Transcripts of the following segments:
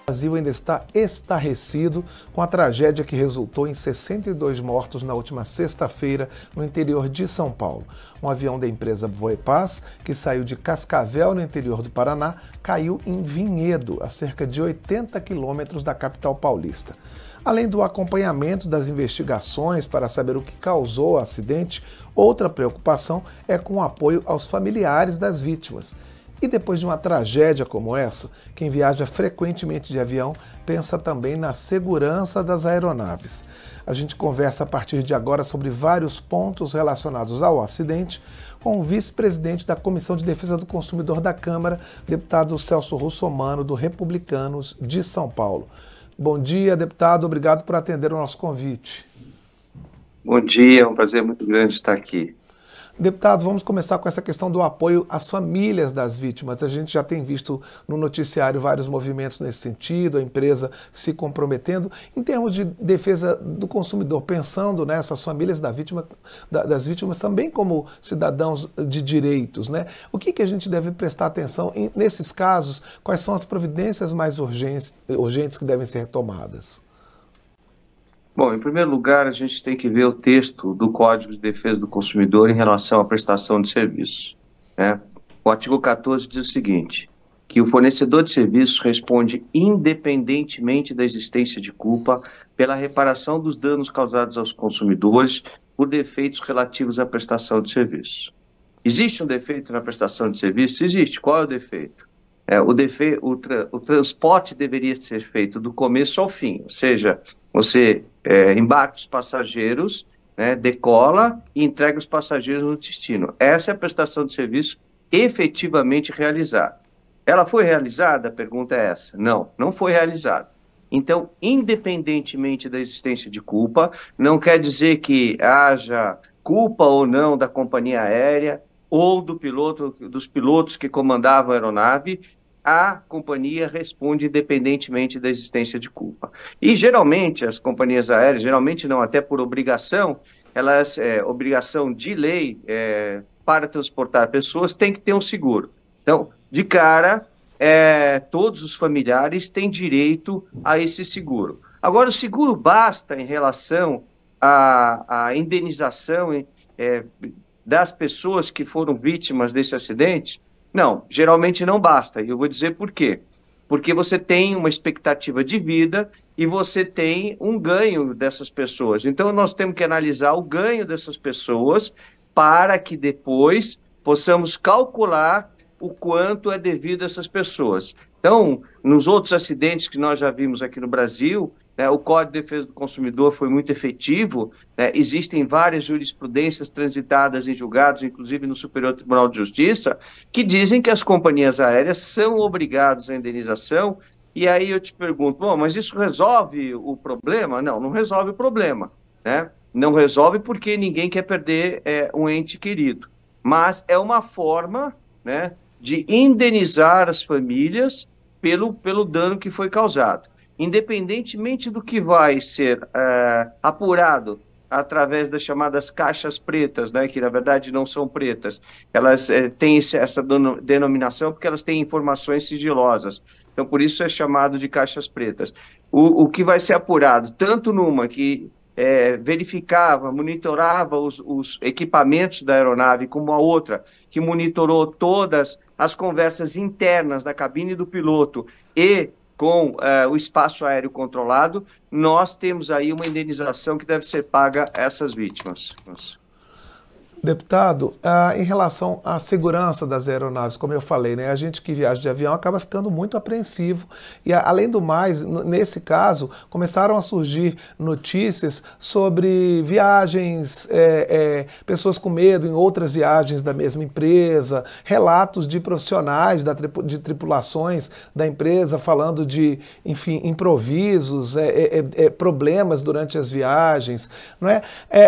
O Brasil ainda está estarrecido com a tragédia que resultou em 62 mortos na última sexta-feira no interior de São Paulo. Um avião da empresa Voepaz, que saiu de Cascavel, no interior do Paraná, caiu em Vinhedo, a cerca de 80 quilômetros da capital paulista. Além do acompanhamento das investigações para saber o que causou o acidente, outra preocupação é com o apoio aos familiares das vítimas. E depois de uma tragédia como essa, quem viaja frequentemente de avião pensa também na segurança das aeronaves. A gente conversa a partir de agora sobre vários pontos relacionados ao acidente com o vice-presidente da Comissão de Defesa do Consumidor da Câmara, deputado Celso Russomano, do Republicanos de São Paulo. Bom dia, deputado. Obrigado por atender o nosso convite. Bom dia, é um prazer muito grande estar aqui. Deputado, vamos começar com essa questão do apoio às famílias das vítimas. A gente já tem visto no noticiário vários movimentos nesse sentido, a empresa se comprometendo. Em termos de defesa do consumidor, pensando nessas famílias das vítimas também como cidadãos de direitos, né? O que a gente deve prestar atenção nesses casos? Quais são as providências mais urgentes que devem ser tomadas? Bom, em primeiro lugar, a gente tem que ver o texto do Código de Defesa do Consumidor em relação à prestação de serviços, né? O artigo 14 diz o seguinte, que o fornecedor de serviços responde independentemente da existência de culpa pela reparação dos danos causados aos consumidores por defeitos relativos à prestação de serviços. Existe um defeito na prestação de serviços? Existe. Qual é o defeito? O transporte deveria ser feito do começo ao fim, ou seja, você embarca os passageiros, né, decola e entrega os passageiros no destino. Essa é a prestação de serviço efetivamente realizada. Ela foi realizada? A pergunta é essa. Não, não foi realizada. Então, independentemente da existência de culpa, não quer dizer que haja culpa ou não da companhia aérea ou dos pilotos que comandavam a aeronave, a companhia responde independentemente da existência de culpa. E geralmente as companhias aéreas, geralmente não, até por obrigação, elas, obrigação de lei para transportar pessoas, tem que ter um seguro. Então, de cara, todos os familiares têm direito a esse seguro. Agora, o seguro basta em relação à indenização das pessoas que foram vítimas desse acidente? Não, geralmente não basta, e eu vou dizer por quê. Porque você tem uma expectativa de vida e você tem um ganho dessas pessoas. Então, nós temos que analisar o ganho dessas pessoas para que depois possamos calcular o quanto é devido a essas pessoas. Então, nos outros acidentes que nós já vimos aqui no Brasil, né, o Código de Defesa do Consumidor foi muito efetivo, né, existem várias jurisprudências transitadas em julgados, inclusive no Superior Tribunal de Justiça, que dizem que as companhias aéreas são obrigadas à indenização, e aí eu te pergunto, bom, mas isso resolve o problema? Não, não resolve o problema, né? Não resolve porque ninguém quer perder um ente querido, mas é uma forma, né, de indenizar as famílias pelo dano que foi causado. Independentemente do que vai ser apurado através das chamadas caixas pretas, né, que na verdade não são pretas, elas têm essa denominação porque elas têm informações sigilosas, então por isso é chamado de caixas pretas. O que vai ser apurado, tanto numa que verificava, monitorava os equipamentos da aeronave, como a outra, que monitorou todas as conversas internas da cabine do piloto e com o espaço aéreo controlado, nós temos aí uma indenização que deve ser paga a essas vítimas. Deputado, em relação à segurança das aeronaves, como eu falei, né, a gente que viaja de avião acaba ficando muito apreensivo e, além do mais, nesse caso, começaram a surgir notícias sobre viagens, pessoas com medo em outras viagens da mesma empresa, relatos de profissionais de tripulações da empresa falando de, enfim, improvisos, problemas durante as viagens, não é?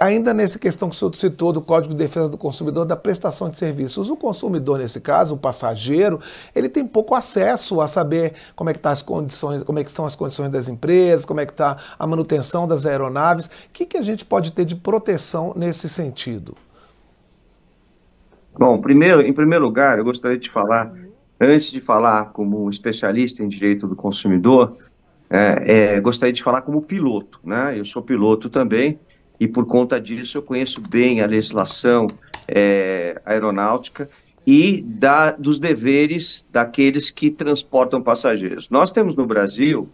Ainda nessa questão que o senhor citou do Código de Defesa do Consumidor, da prestação de serviços. O consumidor, nesse caso, o passageiro, ele tem pouco acesso a saber como é que tá as condições, como é que estão as condições das empresas, como é que está a manutenção das aeronaves. O que a gente pode ter de proteção nesse sentido? Bom, em primeiro lugar, eu gostaria de falar antes de falar como um especialista em direito do consumidor, gostaria de falar como piloto, né? Eu sou piloto também e, por conta disso, eu conheço bem a legislação aeronáutica e dos deveres daqueles que transportam passageiros. Nós temos no Brasil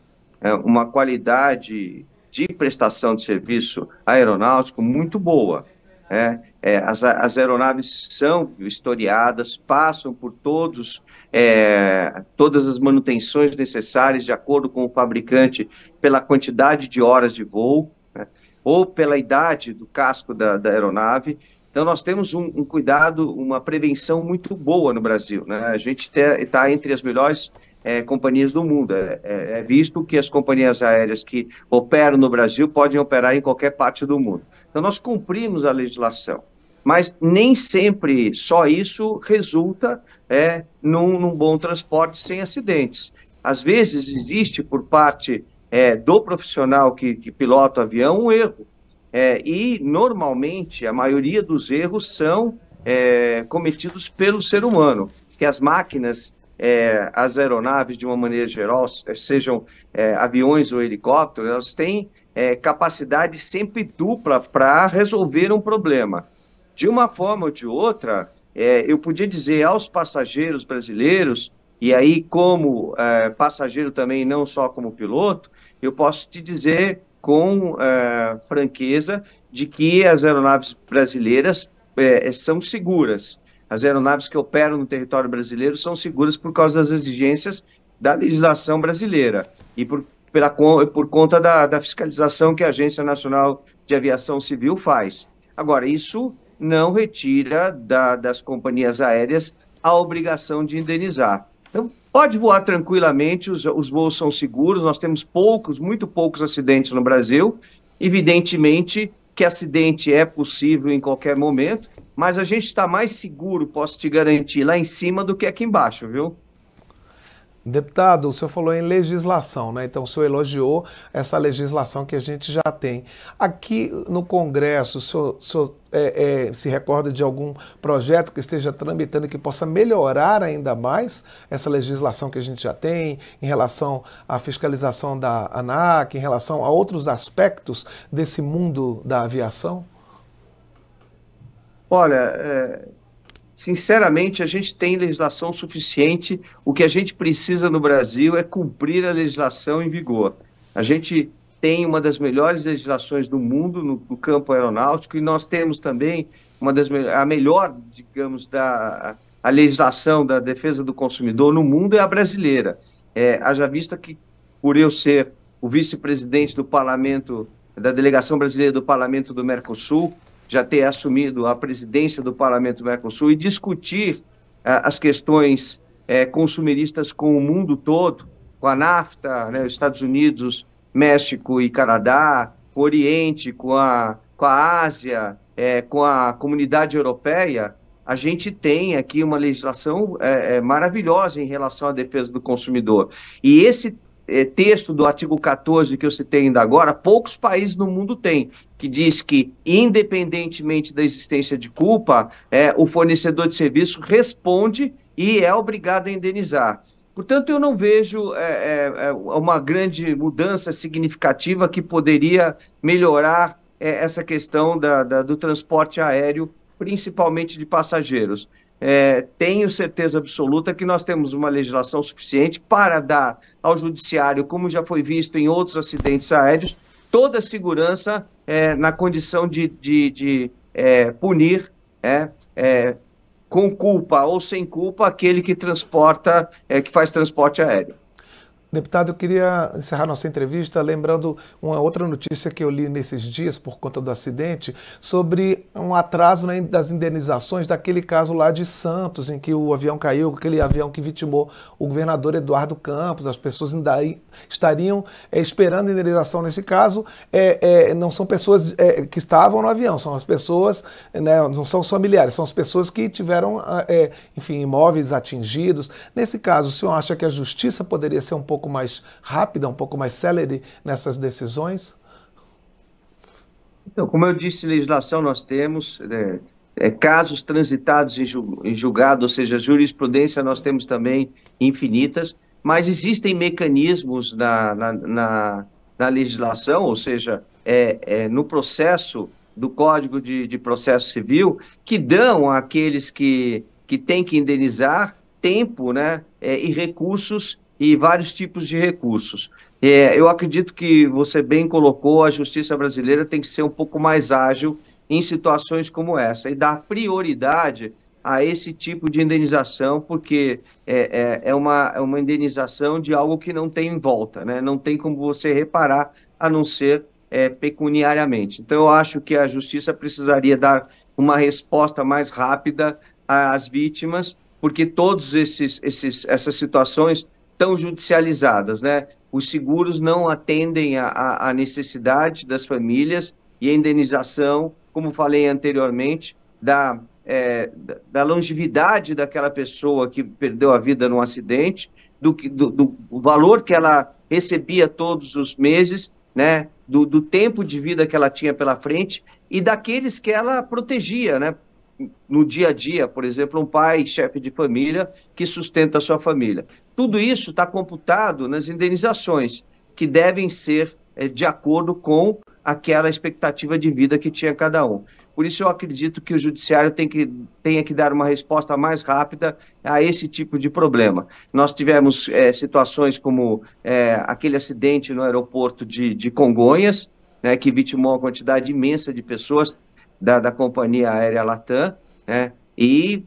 uma qualidade de prestação de serviço aeronáutico muito boa. As aeronaves são historiadas, passam por todas as manutenções necessárias de acordo com o fabricante pela quantidade de horas de voo, né, ou pela idade do casco da aeronave. Então, nós temos um cuidado, uma prevenção muito boa no Brasil, né? A gente está entre as melhores companhias do mundo. É visto que as companhias aéreas que operam no Brasil podem operar em qualquer parte do mundo. Então, nós cumprimos a legislação, mas nem sempre só isso resulta num bom transporte sem acidentes. Às vezes, existe por parte do profissional que pilota o avião um erro. E, normalmente, a maioria dos erros são cometidos pelo ser humano, que as máquinas, as aeronaves, de uma maneira geral, sejam aviões ou helicópteros, elas têm capacidade sempre dupla para resolver um problema. De uma forma ou de outra, eu podia dizer aos passageiros brasileiros, e aí como passageiro também, não só como piloto, eu posso te dizer com franqueza de que as aeronaves brasileiras são seguras. As aeronaves que operam no território brasileiro são seguras por causa das exigências da legislação brasileira e por conta da fiscalização que a Agência Nacional de Aviação Civil faz. Agora, isso não retira das companhias aéreas a obrigação de indenizar. Então, pode voar tranquilamente, os voos são seguros, nós temos muito poucos acidentes no Brasil. Evidentemente que acidente é possível em qualquer momento, mas a gente está mais seguro, posso te garantir, lá em cima do que aqui embaixo, viu? Deputado, o senhor falou em legislação, né? Então o senhor elogiou essa legislação que a gente já tem. Aqui no Congresso, o senhor se recorda de algum projeto que esteja tramitando que possa melhorar ainda mais essa legislação que a gente já tem em relação à fiscalização da ANAC, em relação a outros aspectos desse mundo da aviação? Olha, sinceramente, a gente tem legislação suficiente. O que a gente precisa no Brasil é cumprir a legislação em vigor. A gente tem uma das melhores legislações do mundo no campo aeronáutico e nós temos também a melhor, digamos, a legislação da defesa do consumidor no mundo é a brasileira. Haja vista que, por eu ser o vice-presidente do Parlamento, da Delegação Brasileira do Parlamento do Mercosul, já ter assumido a presidência do Parlamento do Mercosul e discutir as questões consumeristas com o mundo todo, com a NAFTA, né, os Estados Unidos, México e Canadá, o Oriente, com a Ásia, com a comunidade europeia, a gente tem aqui uma legislação maravilhosa em relação à defesa do consumidor. E esse texto do artigo 14 que eu citei ainda agora, poucos países no mundo têm, que diz que, independentemente da existência de culpa, o fornecedor de serviço responde e é obrigado a indenizar. Portanto, eu não vejo uma grande mudança significativa que poderia melhorar essa questão do transporte aéreo, principalmente de passageiros. Tenho certeza absoluta que nós temos uma legislação suficiente para dar ao judiciário, como já foi visto em outros acidentes aéreos, toda a segurança na condição de punir com culpa ou sem culpa aquele que transporta, que faz transporte aéreo. Deputado, eu queria encerrar nossa entrevista lembrando uma outra notícia que eu li nesses dias por conta do acidente, sobre um atraso das indenizações daquele caso lá de Santos, em que o avião caiu, aquele avião que vitimou o governador Eduardo Campos. As pessoas ainda estariam esperando indenização nesse caso. Não são pessoas que estavam no avião, são as pessoas, né, não são os familiares, são as pessoas que tiveram, enfim, imóveis atingidos. Nesse caso, o senhor acha que a justiça poderia ser um pouco mais rápida, um pouco mais célere nessas decisões? Então, como eu disse, legislação nós temos, casos transitados em julgado, ou seja, jurisprudência nós temos também infinitas, mas existem mecanismos na legislação, ou seja, no processo do Código de Processo Civil, que dão àqueles que têm que indenizar tempo, né, e recursos, e vários tipos de recursos. Eu acredito que você bem colocou, a justiça brasileira tem que ser um pouco mais ágil em situações como essa, e dar prioridade a esse tipo de indenização, porque é uma indenização de algo que não tem volta, né? Não tem como você reparar, a não ser pecuniariamente. Então, eu acho que a justiça precisaria dar uma resposta mais rápida às vítimas, porque todas essas situações estão judicializadas, né? Os seguros não atendem à necessidade das famílias, e a indenização, como falei anteriormente, da longevidade daquela pessoa que perdeu a vida num acidente, do valor que ela recebia todos os meses, né, do tempo de vida que ela tinha pela frente e daqueles que ela protegia, né, no dia a dia, por exemplo, um pai, chefe de família, que sustenta a sua família. Tudo isso está computado nas indenizações, que devem ser de acordo com aquela expectativa de vida que tinha cada um. Por isso eu acredito que o judiciário tenha que dar uma resposta mais rápida a esse tipo de problema. Nós tivemos situações como aquele acidente no aeroporto de Congonhas, né, que vitimou uma quantidade imensa de pessoas da companhia aérea Latam, né, e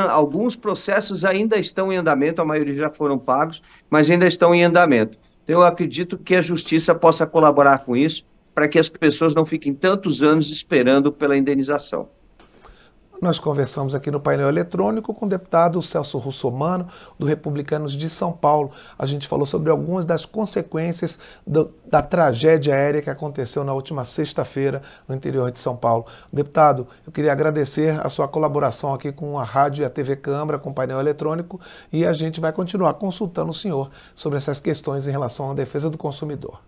alguns processos ainda estão em andamento, a maioria já foram pagos, mas ainda estão em andamento. Eu acredito que a justiça possa colaborar com isso, para que as pessoas não fiquem tantos anos esperando pela indenização. Nós conversamos aqui no painel eletrônico com o deputado Celso Russomano, do Republicanos de São Paulo. A gente falou sobre algumas das consequências da tragédia aérea que aconteceu na última sexta-feira no interior de São Paulo. Deputado, eu queria agradecer a sua colaboração aqui com a rádio e a TV Câmara, com o painel eletrônico, e a gente vai continuar consultando o senhor sobre essas questões em relação à defesa do consumidor.